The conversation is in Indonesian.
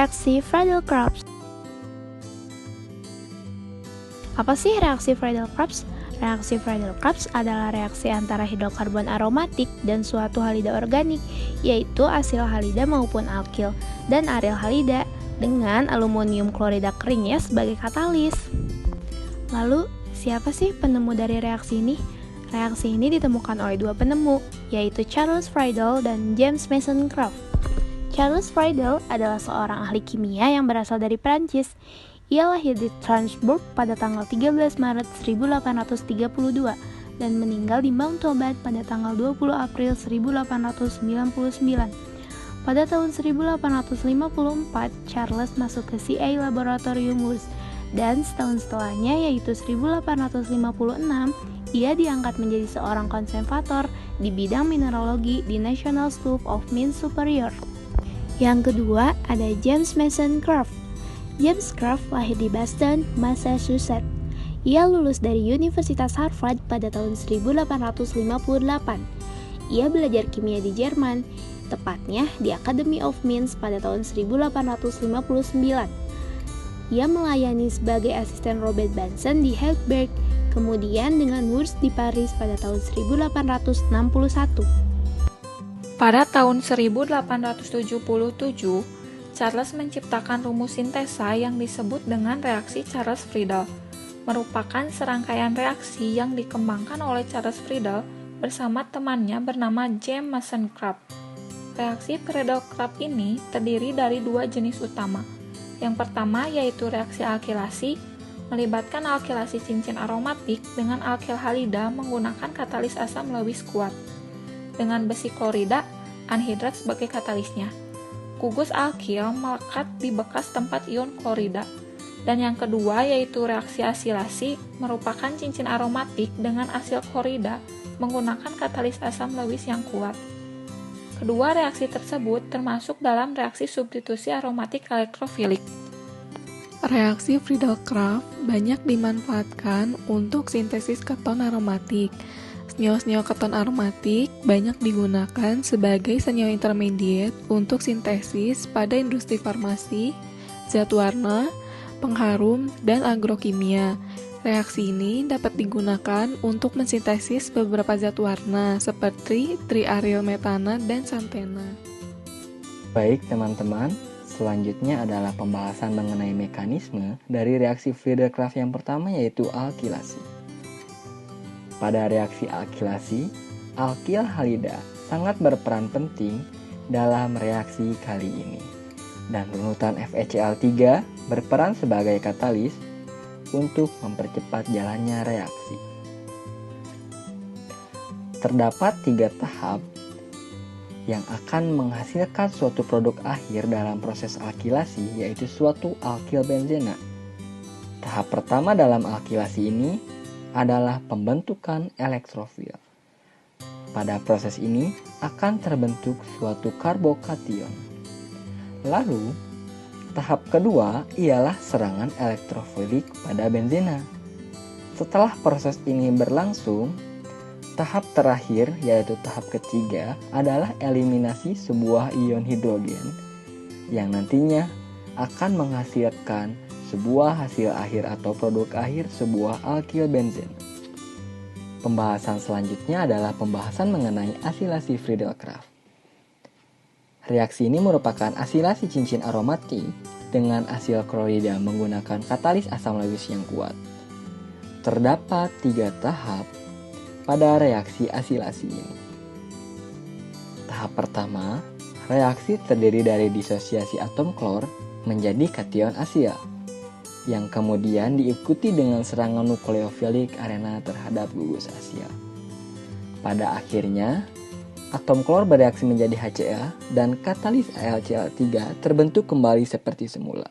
Reaksi Friedel-Crafts. Apa sih reaksi Friedel-Crafts? Reaksi Friedel-Crafts adalah reaksi antara hidrokarbon aromatik dan suatu halida organik, yaitu asil halida maupun alkil, dan aril halida dengan aluminium klorida keringnya sebagai katalis. Lalu, siapa sih penemu dari reaksi ini? Reaksi ini ditemukan oleh dua penemu, yaitu Charles Friedel dan James Mason Craft. Charles Friedel adalah seorang ahli kimia yang berasal dari Prancis. Ia lahir di Strasbourg pada tanggal 13 Maret 1832 dan meninggal di Montauban pada tanggal 20 April 1899. Pada tahun 1854, Charles masuk ke CA Laboratorium Wurz, dan setahun setelahnya, yaitu 1856, ia diangkat menjadi seorang konservator di bidang mineralogi di National School of Mines Superior. Yang kedua ada James Mason Craft. James Craft lahir di Boston, Massachusetts. Ia lulus dari Universitas Harvard pada tahun 1858. Ia belajar kimia di Jerman, tepatnya di Academy of Mines pada tahun 1859. Ia melayani sebagai asisten Robert Bunsen di Heidelberg, kemudian dengan Wurz di Paris pada tahun 1861. Pada tahun 1877, Charles menciptakan rumus sintesa yang disebut dengan reaksi Charles Friedel, merupakan serangkaian reaksi yang dikembangkan oleh Charles Friedel bersama temannya bernama James Mason Craft. Reaksi Friedel-Crafts ini terdiri dari dua jenis utama. Yang pertama yaitu reaksi alkilasi, melibatkan alkilasi cincin aromatik dengan alkil halida menggunakan katalis asam lewis kuat, dengan besi klorida, anhidrat sebagai katalisnya. Gugus alkil melekat di bekas tempat ion klorida. Dan yang kedua yaitu reaksi asilasi, merupakan cincin aromatik dengan asil klorida menggunakan katalis asam lewis yang kuat. Kedua reaksi tersebut termasuk dalam reaksi substitusi aromatik elektrofilik. Reaksi Friedel-Crafts banyak dimanfaatkan untuk sintesis keton aromatik. Senyawa-senyawa keton aromatik banyak digunakan sebagai senyawa intermediate untuk sintesis pada industri farmasi, zat warna, pengharum, dan agrokimia. Reaksi ini dapat digunakan untuk mensintesis beberapa zat warna seperti triaryl metana dan santena. Baik teman-teman, selanjutnya adalah pembahasan mengenai mekanisme dari reaksi Friedel-Crafts yang pertama yaitu alkilasi. Pada reaksi alkilasi, alkil halida sangat berperan penting dalam reaksi kali ini. Dan runutan FeCl3 berperan sebagai katalis untuk mempercepat jalannya reaksi. Terdapat 3 tahap yang akan menghasilkan suatu produk akhir dalam proses alkilasi, yaitu suatu alkil benzena. Tahap pertama dalam alkilasi ini adalah pembentukan elektrofil. Pada proses ini akan terbentuk suatu karbokation. Lalu, tahap kedua ialah serangan elektrofilik pada benzena. Setelah proses ini berlangsung, tahap terakhir yaitu tahap ketiga adalah eliminasi sebuah ion hidrogen yang nantinya akan menghasilkan sebuah hasil akhir atau produk akhir sebuah alkil benzen. Pembahasan selanjutnya adalah pembahasan mengenai asilasi Friedel-Crafts. Reaksi ini merupakan asilasi cincin aromatik dengan asil klorida menggunakan katalis asam lewis yang kuat. Terdapat 3 tahap pada reaksi asilasi ini. Tahap pertama, reaksi terdiri dari disosiasi atom klor menjadi kation asil, yang kemudian diikuti dengan serangan nukleofilik arena terhadap gugus asil. Pada akhirnya, atom klor bereaksi menjadi HCl dan katalis AlCl3 terbentuk kembali seperti semula.